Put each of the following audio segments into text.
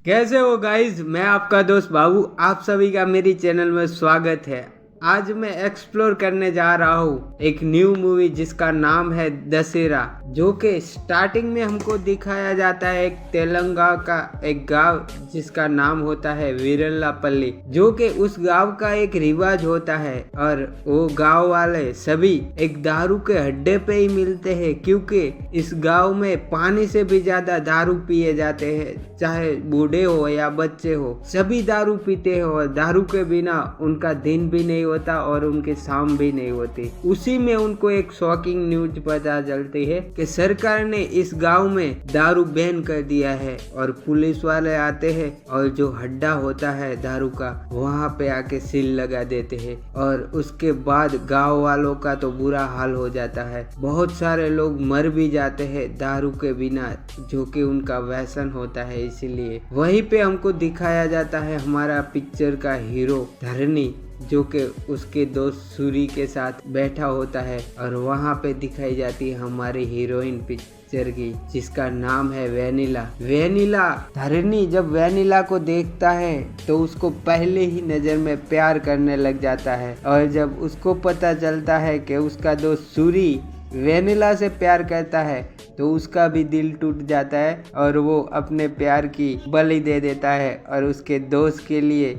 कैसे हो गाइज। मैं आपका दोस्त बाबू, आप सभी का मेरी चैनल में स्वागत है। आज मैं एक्सप्लोर करने जा रहा हूँ एक न्यू मूवी जिसका नाम है दशहरा, जो कि स्टार्टिंग में हमको दिखाया जाता है एक तेलंगाना का एक गांव जिसका नाम होता है वीरल्लापल्ली, जो कि उस गांव का एक रिवाज होता है। और वो गांव वाले सभी एक दारू के अड्डे पे ही मिलते हैं, क्योंकि इस गांव में पानी से भी ज्यादा दारू पिए जाते हैं। चाहे बूढ़े हो या बच्चे हो, सभी दारू पीते हो और दारू के बिना उनका दिन भी नहीं होता और उनकी शाम भी नहीं होती। उसी में उनको एक शॉकिंग न्यूज पता चलती है कि सरकार ने इस गांव में दारू बैन कर दिया है। और पुलिस वाले आते हैं और जो हड्डा होता है दारू का, वहाँ पे आके सील लगा देते हैं। और उसके बाद गांव वालों का तो बुरा हाल हो जाता है। बहुत सारे लोग मर भी जाते हैं दारू के बिना, जो कि उनका व्यसन होता है। इसीलिए वहीं पे हमको दिखाया जाता है हमारा पिक्चर का हीरो धरनी, जो कि उसके दोस्त सूरी के साथ बैठा होता है। और वहाँ पे दिखाई जाती है हमारी हीरोइन पिक्चर की, जिसका नाम है वेनिला। धरनी जब वेनिला को देखता है तो उसको पहले ही नजर में प्यार करने लग जाता है। और जब उसको पता चलता है कि उसका दोस्त सूरी वेनिला से प्यार करता है तो उसका भी दिल टूट जाता है और वो अपने प्यार की बलि दे देता है और उसके दोस्त के लिए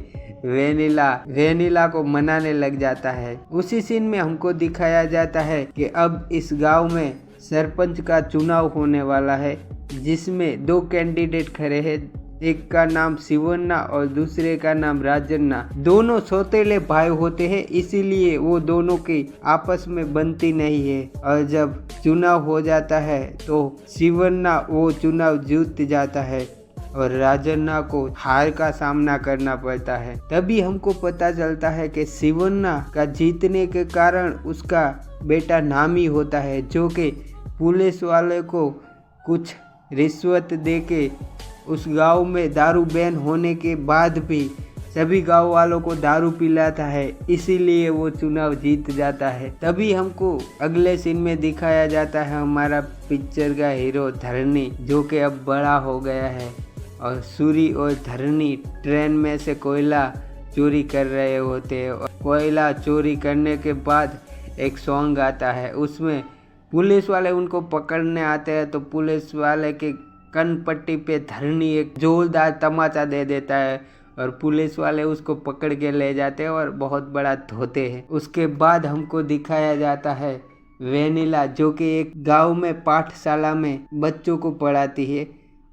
वेनिला को मनाने लग जाता है। उसी सीन में हमको दिखाया जाता है कि अब इस गांव में सरपंच का चुनाव होने वाला है, जिसमें दो कैंडिडेट खड़े हैं। एक का नाम शिवन्ना और दूसरे का नाम राजन्ना। दोनों सौतेले भाई होते हैं, इसीलिए वो दोनों की आपस में बनती नहीं है। और जब चुनाव हो जाता है तो शिवन्ना वो चुनाव जीत जाता है और राजन्ना को हार का सामना करना पड़ता है। तभी हमको पता चलता है कि शिवन्ना का जीतने के कारण उसका बेटा नामी होता है, जो कि पुलिस वाले को कुछ रिश्वत देके उस गांव में दारू बैन होने के बाद भी सभी गांव वालों को दारू पिलाता है, इसीलिए वो चुनाव जीत जाता है। तभी हमको अगले सीन में दिखाया जाता है हमारा पिक्चर का हीरो धरनी, जो कि अब बड़ा हो गया है। और सूरी और धरनी ट्रेन में से कोयला चोरी कर रहे होते हैं। और कोयला चोरी करने के बाद एक सॉन्ग आता है, उसमें पुलिस वाले उनको पकड़ने आते हैं। तो पुलिस वाले के कन पट्टी पे धरनी एक जोरदार तमाचा दे देता है और पुलिस वाले उसको पकड़ के ले जाते हैं और बहुत बड़ा धोते हैं। उसके बाद हमको दिखाया जाता है वेनिला, जो कि एक गांव में पाठशाला में बच्चों को पढ़ाती है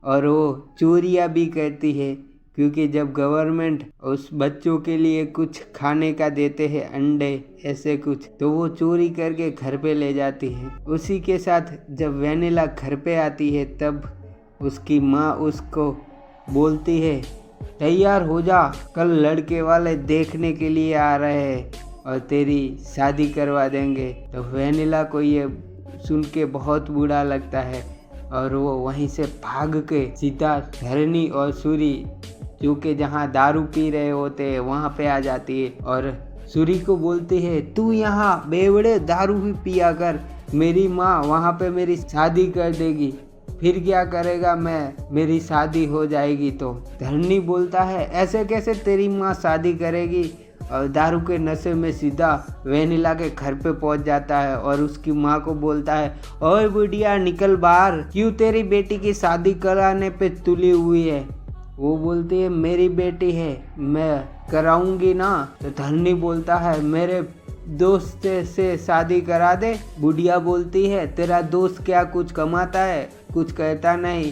और वो चोरियां भी करती है, क्योंकि जब गवर्नमेंट उस बच्चों के लिए कुछ खाने का देते हैं, अंडे ऐसे कुछ, तो वो चोरी करके घर पे ले जाती है। उसी के साथ जब वेनिला घर पे आती है तब उसकी माँ उसको बोलती है, तैयार हो जा, कल लड़के वाले देखने के लिए आ रहे हैं और तेरी शादी करवा देंगे। तो वेनिला को ये सुन के बहुत बुरा लगता है और वो वहीं से भाग के सीधा धरनी और सूरी, जो कि जहाँ दारू पी रहे होते हैं, वहाँ पे आ जाती है और सूरी को बोलती है, तू यहाँ बेवड़े दारू ही पिया कर, मेरी माँ वहाँ पे मेरी शादी कर देगी, फिर क्या करेगा, मेरी शादी हो जाएगी। तो धरनी बोलता है, ऐसे कैसे तेरी माँ शादी करेगी। और दारू के नशे में सीधा वेनिला के घर पे पहुंच जाता है और उसकी माँ को बोलता है, ओए बुढ़िया निकल बाहर, क्यों तेरी बेटी की शादी कराने पे तुली हुई है। वो बोलती है, मेरी बेटी है, मैं कराऊंगी ना। तो धरनी बोलता है, मेरे दोस्त से शादी करा दे। बुढ़िया बोलती है, तेरा दोस्त क्या कुछ कमाता है, कुछ कहता नहीं,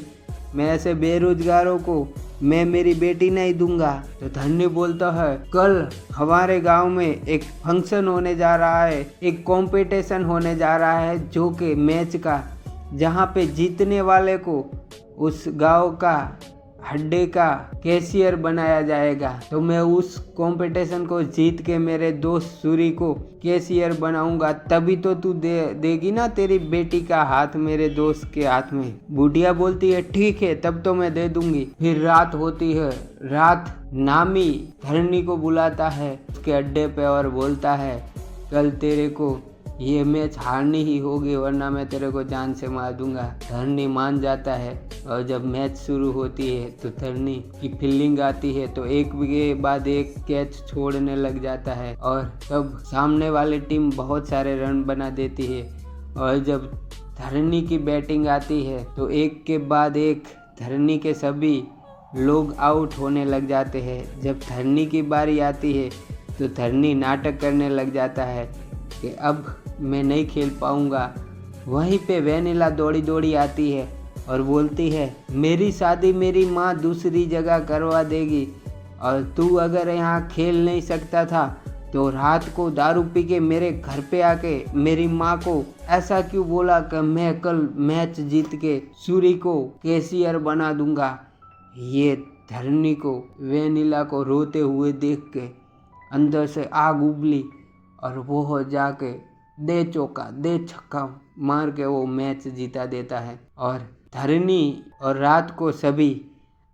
मैं ऐसे बेरोजगारों को मैं मेरी बेटी नहीं दूंगा। तो धन्य बोलता है, कल हमारे गांव में एक फंक्शन होने जा रहा है, एक कंपटीशन होने जा रहा है, जो कि मैच का, जहां पे जीतने वाले को उस गांव का हड्डे का कैशियर बनाया जाएगा। तो मैं उस कंपटीशन को जीत के मेरे दोस्त सूरी को कैशियर बनाऊंगा, तभी तो तू देगी ना तेरी बेटी का हाथ मेरे दोस्त के हाथ में। बुढ़िया बोलती है, ठीक है, तब तो मैं दे दूंगी। फिर रात होती है। रात नामी धरनी को बुलाता है उसके अड्डे पे और बोलता है, कल तेरे को ये मैच हारनी ही होगी वरना मैं तेरे को जान से मार दूंगा। धरनी मान जाता है और जब मैच शुरू होती है तो धरनी की फील्डिंग आती है तो एक के बाद एक कैच छोड़ने लग जाता है और तब सामने वाली टीम बहुत सारे रन बना देती है। और जब धरनी की बैटिंग आती है तो एक के बाद एक धरनी के सभी लोग आउट होने लग जाते हैं। जब धरनी की बारी आती है तो धरनी नाटक करने लग जाता है कि अब मैं नहीं खेल पाऊंगा। वहीं पे वेनिला दौड़ी दौड़ी आती है और बोलती है, मेरी शादी मेरी माँ दूसरी जगह करवा देगी और तू अगर यहाँ खेल नहीं सकता था तो रात को दारू पी के मेरे घर पे आके मेरी माँ को ऐसा क्यों बोला कि मैं कल मैच जीत के सूरी को कैशियर बना दूंगा। ये धरनी को वेनिला को रोते हुए देख के अंदर से आग उबली और वो जाके दे चौका दे छक्का मार के वो मैच जीता देता है। और धरनी और रात को सभी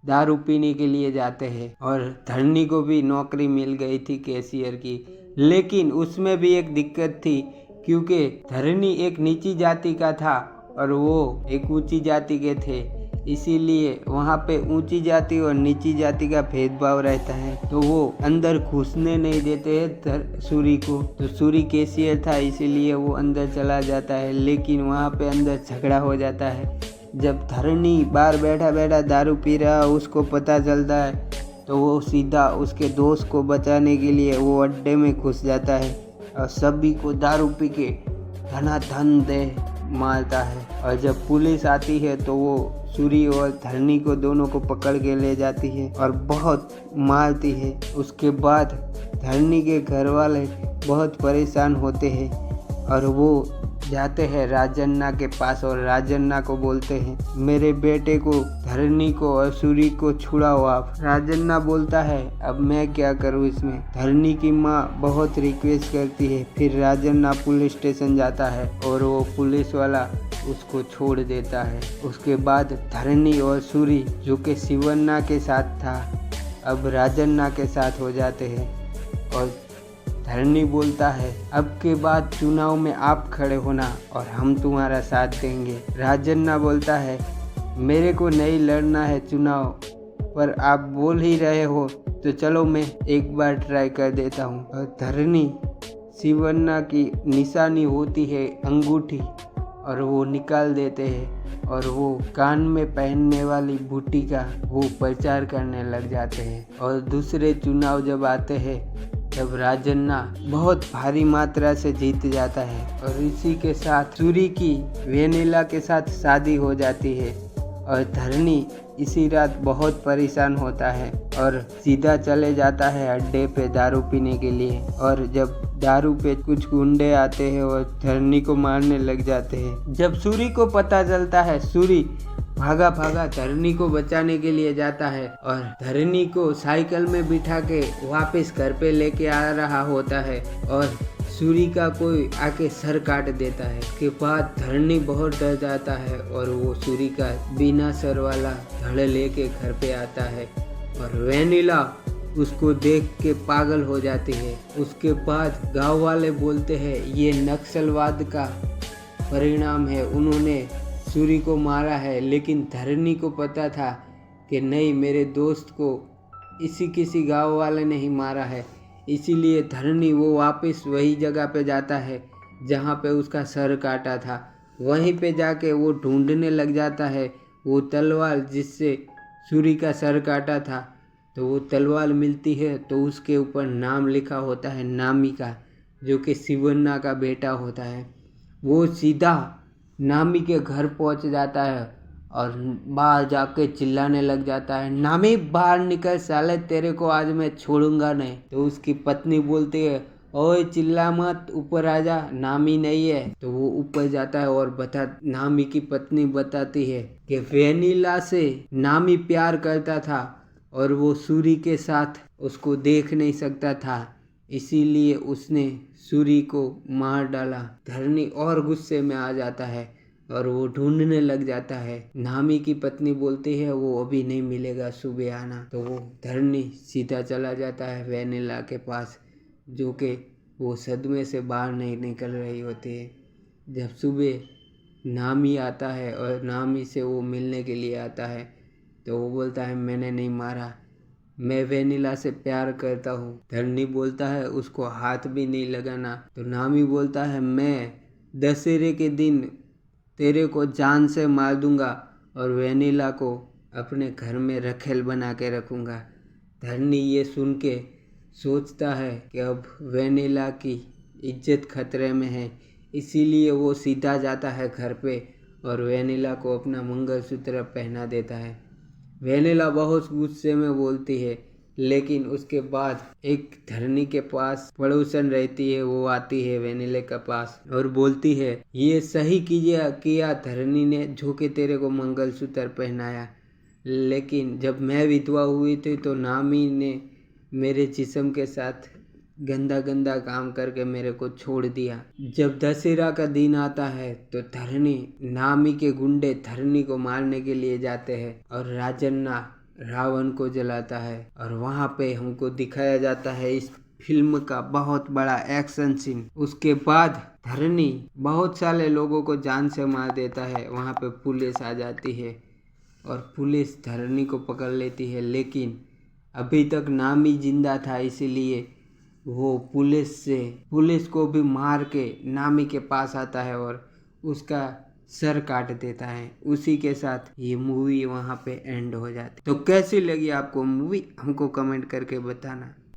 दारू पीने के लिए जाते हैं और धरनी को भी नौकरी मिल गई थी कैशियर की। लेकिन उसमें भी एक दिक्कत थी क्योंकि धरनी एक नीची जाति का था और वो एक ऊंची जाति के थे, इसीलिए वहाँ पे ऊंची जाति और नीची जाति का भेदभाव रहता है तो वो अंदर घुसने नहीं देते हैं सूरी को। तो सूरी कैशियर था इसीलिए वो अंदर चला जाता है, लेकिन वहाँ पे अंदर झगड़ा हो जाता है। जब धरनी बाहर बैठा बैठा दारू पी रहा उसको पता चलता है तो वो सीधा उसके दोस्त को बचाने के लिए वो अड्डे में घुस जाता है और सभी को दारू पी के धनाधन दे मारता है। और जब पुलिस आती है तो वो सूरी और धरनी को दोनों को पकड़ के ले जाती है और बहुत मारती है। उसके बाद धरनी के घर वाले बहुत परेशान होते हैं और वो जाते हैं राजन्ना के पास और राजन्ना को बोलते हैं, मेरे बेटे को धरनी को और सूरी को छुड़ाओ आप। राजन्ना बोलता है, अब मैं क्या करूं इसमें। धरनी की माँ बहुत रिक्वेस्ट करती है। फिर राजन्ना पुलिस स्टेशन जाता है और वो पुलिस वाला उसको छोड़ देता है। उसके बाद धरनी और सूरी जो कि शिवन्ना के साथ था अब राजन्ना के साथ हो जाते हैं और धरनी बोलता है, अब के बाद चुनाव में आप खड़े होना और हम तुम्हारा साथ देंगे। राजन्ना बोलता है, मेरे को नहीं लड़ना है चुनाव, पर आप बोल ही रहे हो तो चलो मैं एक बार ट्राई कर देता हूँ। और धरनी शिवन्ना की निशानी होती है अंगूठी और वो निकाल देते हैं और वो कान में पहनने वाली बूटी का वो प्रचार करने लग जाते हैं। और दूसरे चुनाव जब आते हैं तब राजन्ना बहुत भारी मात्रा से जीत जाता है और इसी के साथ सूरी की वेनिला के साथ शादी हो जाती है। और धरनी इसी रात बहुत परेशान होता है और सीधा चले जाता है अड्डे पे दारू पीने के लिए। और जब दारू पे कुछ गुंडे आते हैं और धरनी को मारने लग जाते हैं। जब सूरी को पता चलता है, सूरी भागा भागा धरनी को बचाने के लिए जाता है और धरनी को साइकिल में बिठा के वापस घर पे लेके आ रहा होता है और सूरी का कोई आके सर काट देता है। उसके बाद धरनी बहुत डर जाता है और वो सूरी का बिना सर वाला धड़ लेके घर पे आता है और वेनिला उसको देख के पागल हो जाती है। उसके बाद गांव वाले बोलते हैं ये नक्सलवाद का परिणाम है, उन्होंने सूरी को मारा है। लेकिन धरनी को पता था कि नहीं, मेरे दोस्त को किसी गांव वाले ने ही मारा है। इसीलिए धरनी वो वापस वही जगह पे जाता है जहाँ पे उसका सर काटा था। वहीं पे जाके वो ढूंढने लग जाता है वो तलवार जिससे सूरी का सर काटा था। तो वो तलवार मिलती है तो उसके ऊपर नाम लिखा होता है नामी का, जो कि शिवन्ना का बेटा होता है। वो सीधा नामी के घर पहुंच जाता है और बाहर जाके चिल्लाने लग जाता है, नामी बाहर निकल साले, तेरे को आज मैं छोड़ूंगा नहीं। तो उसकी पत्नी बोलती है, ओए चिल्ला मत, ऊपर आ जा, नामी नहीं है। तो वो ऊपर जाता है और नामी की पत्नी बताती है कि वेनिला से नामी प्यार करता था और वो सूरी के साथ उसको देख नहीं सकता था, इसीलिए उसने सूरी को मार डाला। धरनी और गुस्से में आ जाता है और वो ढूंढने लग जाता है। नामी की पत्नी बोलती है वो अभी नहीं मिलेगा, सुबह आना। तो वो धरनी सीधा चला जाता है वेनिला के पास, जो कि वो सदमे से बाहर नहीं निकल रही होती है। जब सुबह नामी आता है और नामी से वो मिलने के लिए आता है तो वो बोलता है मैंने नहीं मारा, मैं वेनिला से प्यार करता हूँ। धरनी बोलता है उसको हाथ भी नहीं लगाना। तो नामी बोलता है मैं दशहरे के दिन तेरे को जान से मार दूंगा और वेनिला को अपने घर में रखेल बना के रखूँगा। धरनी ये सुन के सोचता है कि अब वेनिला की इज्जत खतरे में है, इसीलिए वो सीधा जाता है घर पे और वेनिला को अपना मंगलसूत्र पहना देता है। वेनिला बहुत गुस्से में बोलती है, लेकिन उसके बाद एक धरनी के पास पड़ोसन रहती है, वो आती है वेनिले के पास और बोलती है ये सही किया धरनी ने जो कि तेरे को मंगलसूत्र पहनाया, लेकिन जब मैं विधवा हुई थी तो नामी ने मेरे जिस्म के साथ गंदा गंदा काम करके मेरे को छोड़ दिया। जब दशहरा का दिन आता है तो धरनी नामी के गुंडे धरनी को मारने के लिए जाते हैं और राजन्ना रावण को जलाता है और वहाँ पे हमको दिखाया जाता है इस फिल्म का बहुत बड़ा एक्शन सीन। उसके बाद धरनी बहुत सारे लोगों को जान से मार देता है। वहाँ पे पुलिस आ जाती है और पुलिस धरनी को पकड़ लेती है, लेकिन अभी तक नामी जिंदा था, इसीलिए वो पुलिस को भी मार के नामी के पास आता है और उसका सर काट देता है। उसी के साथ ये मूवी वहाँ पे एंड हो जाती। तो कैसी लगी आपको मूवी हमको कमेंट करके बताना।